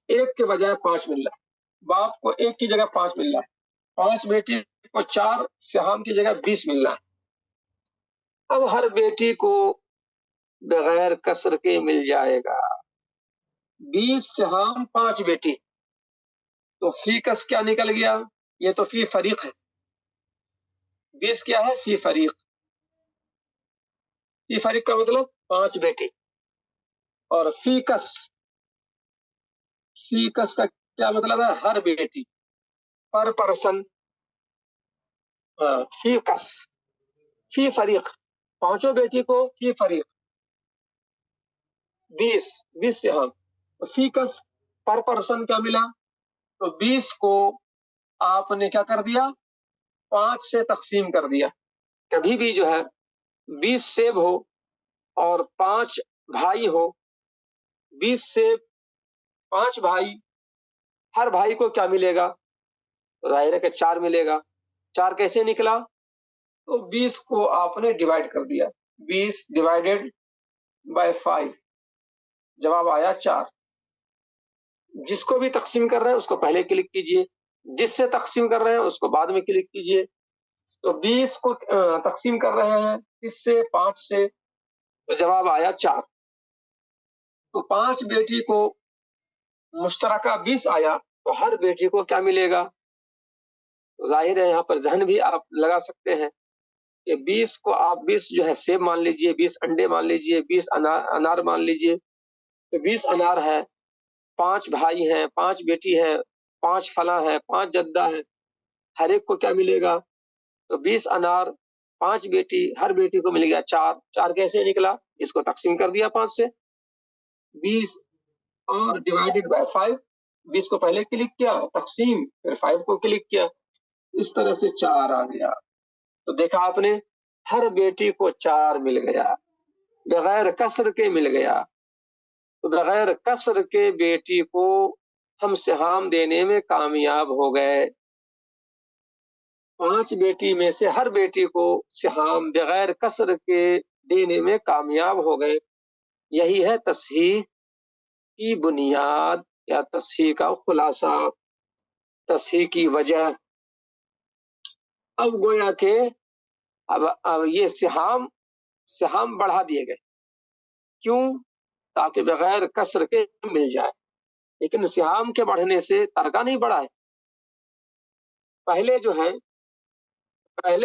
1 کے بجائے 5 مل رہا ہے، باپ کو 1 کی جگہ 5 مل رہا ہے، 5 بیٹی کو 4 سہام کی جگہ 20 مل رہا ہے. اب ہر بیٹی کو بغیر کسر کے مل جائے گا 20 سہام 5 بیٹی. تو فی کس کیا نکل گیا؟ یہ تو فی فریق ہے. 20 کیا ہے؟ فی فریق. فی فریق کا مطلب 5 بیٹی. اور فی کس کا کیا مطلب ہے؟ ہر بیٹی، پر پرسن. فی کس فی فریق، 5 بیٹی کو فی فریق 20 سہام. فی کس پر پرسن کیا ملا؟ تو 20 کو آپ نے کیا کر دیا؟ 5 سے تقسیم کر دیا. کبھی بھی جو ہے 20 سیب ہو اور 5 بھائی ہو، 20 سیب 5 بھائی، ہر بھائی کو کیا ملے گا؟ ظاہر ہے کہ 4 ملے گا. 4 کیسے نکلا؟ تو 20 کو آپ نے ڈیوائیڈ کر دیا، 20 ڈیوائیڈڈ بائی 5، جواب آیا 4. جس کو بھی تقسیم کر رہے ہیں اس کو پہلے کلک کیجئے، جس سے تقسیم کر رہے ہیں اس کو بعد میں کلک کیجئے. تو 20 کو تقسیم کر رہے ہیں اس سے 5 سے، تو جواب آیا 4. تو 5 بیٹی کو مشترکہ 20 آیا تو ہر بیٹی کو کیا ملے گا؟ ظاہر ہے یہاں پر ذہن بھی آپ لگا سکتے ہیں کہ 20 کو آپ 20 جو ہے سیب مان لیجئے، 20 انڈے مان لیجئے، 20 انار مان لیجئے. تو 20 انار ہے، 5 بھائی ہیں، 5 بیٹی ہے، 5 فلاں ہے، 5 جدہ ہے، ہر ایک کو کیا ملے گا؟ تو 20 انار 5 بیٹی، ہر بیٹی کو مل گیا 4. 4 کیسے نکلا؟ اس کو تقسیم کر دیا 5 سے، 20 اور ڈیوائیڈڈ بائی 5. 20 کو پہلے کلک کیا تقسیم، پھر 5 کو کلک کیا، اس طرح سے 4 آ گیا. تو دیکھا آپ نے، ہر بیٹی کو 4 مل گیا، بغیر کسر کے مل گیا. تو بغیر کسر کے بیٹی کو ہم سہام دینے میں کامیاب ہو گئے. 5 بیٹی میں سے ہر بیٹی کو سہام بغیر کسر کے دینے میں کامیاب ہو گئے. یہی ہے تصحیح کی بنیاد یا تصحیح کا خلاصہ، تصحیح کی وجہ. اب گویا کہ اب یہ سہام بڑھا دیے گئے، کیوں؟ تاکہ بغیر کسر کے مل جائے. لیکن سہام کے بڑھنے سے ترکہ نہیں بڑھا ہے. پہلے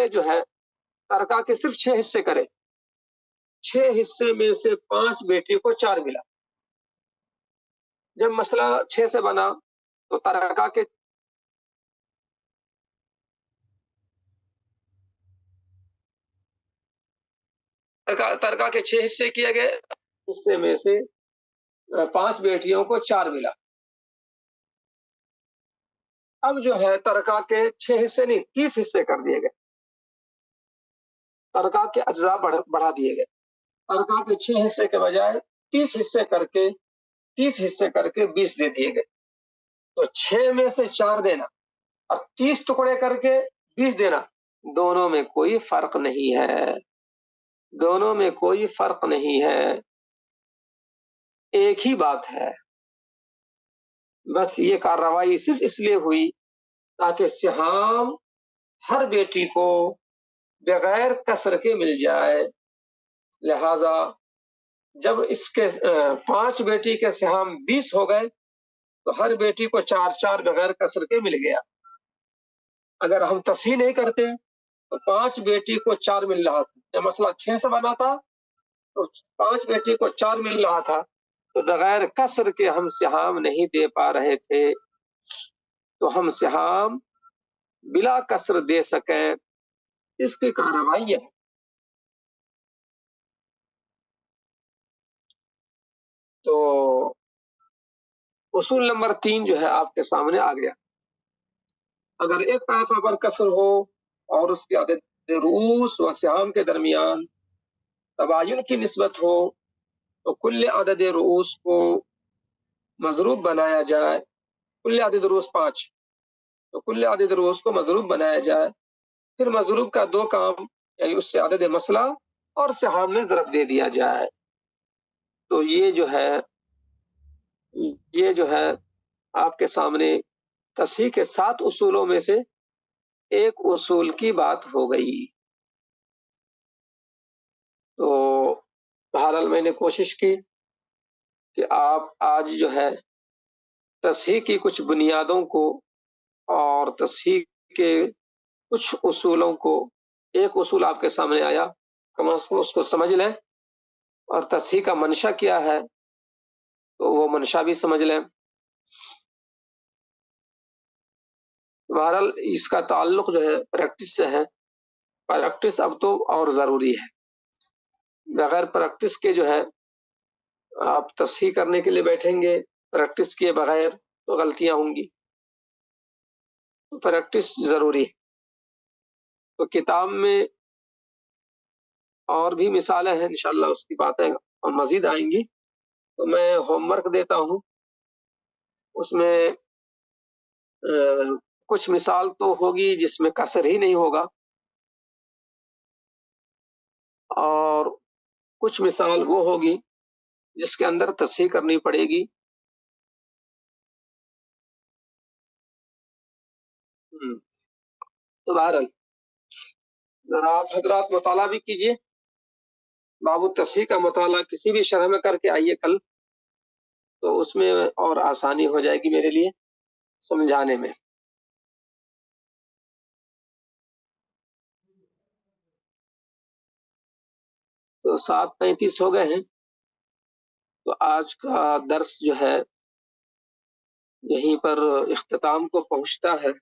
جو ہے ترکہ کے صرف 6 حصے کرے، 6 حصے میں سے 5 بیٹی کو 4 ملا. جب مسئلہ 6 سے بنا تو ترکہ کے 6 حصے کیے گئے، حصے میں سے 5 بیٹیوں کو 4 ملا. اب جو ہے ترکہ کے 6 حصے نہیں 30 حصے کر دیے گئے، ترکہ کے اجزاء بڑھا دیے گئے. ترکہ کے 6 حصے کے بجائے 30 حصے کر کے 20 دے دیے گئے. تو 6 میں سے 4 دینا اور 30 ٹکڑے کر کے 20 دینا، دونوں میں کوئی فرق نہیں ہے، دونوں میں کوئی فرق نہیں ہے، ایک ہی بات ہے۔ بس یہ کارروائی صرف اس لیے ہوئی تاکہ سہام ہر بیٹی کو بغیر کسر کے مل جائے، لہذا جب اس کے 5 بیٹی کے سہام 20 ہو گئے تو ہر بیٹی کو 4 بغیر کسر کے مل گیا۔ اگر ہم تصحیح نہیں کرتے تو 5 بیٹی کو 4 مل رہا تھا، جب مسئلہ 6 سے بنا تھا تو 5 بیٹی کو 4 مل رہا تھا، تو بغیر کسر کے ہم سہام نہیں دے پا رہے تھے، تو ہم سہام بلا کسر دے سکیں، اس کی کارروائی ہے۔ تو اصول نمبر 3 جو ہے آپ کے سامنے آ گیا۔ اگر ایک طائفہ پر کسر ہو اور اس کے عدد رؤوس و سہام کے درمیان تباین کی نسبت ہو تو کل عدد رؤوس کو مضروب بنایا جائے، کل عدد رؤوس 5، تو کل عدد رؤوس کو مضروب بنایا جائے، پھر مضروب کا 2 کام، یعنی اس سے عدد مسئلہ اور سہام میں ضرب دے دیا جائے۔ تو یہ جو ہے آپ کے سامنے تصحیح کے 7 اصولوں میں سے ایک اصول کی بات ہو گئی۔ تو بہرحال میں نے کوشش کی کہ آپ آج جو ہے تصحیح کی کچھ بنیادوں کو اور تصحیح کے کچھ اصولوں کو، ایک اصول آپ کے سامنے آیا، کم از کم اس کو سمجھ لیں، اور تصحیح کا منشا کیا ہے تو وہ منشا بھی سمجھ لیں۔ بہرحال اس کا تعلق جو ہے پریکٹس سے ہے، پریکٹس اب تو اور ضروری ہے، بغیر پریکٹس کے جو ہے آپ تصحیح کرنے کے لیے بیٹھیں گے پریکٹس کیے بغیر تو غلطیاں ہوں گی، تو پریکٹس ضروری ہے۔ تو کتاب میں اور بھی مثالیں ہیں، انشاءاللہ اس کی باتیں اور مزید آئیں گی، تو میں ہوم ورک دیتا ہوں، اس میں کچھ مثال تو ہوگی جس میں کسر ہی نہیں ہوگا، اور کچھ مثال وہ ہوگی جس کے اندر تصحیح کرنی پڑے گی۔ تو بہرحال ذرا آپ حضرات مطالعہ بھی کیجیے، باب التصحیح کا مطالعہ کسی بھی شرح میں کر کے آئیے کل، تو اس میں اور آسانی ہو جائے گی میرے لیے سمجھانے میں۔ تو 7:35 ہو گئے ہیں، تو آج کا درس جو ہے یہیں پر اختتام کو پہنچتا ہے۔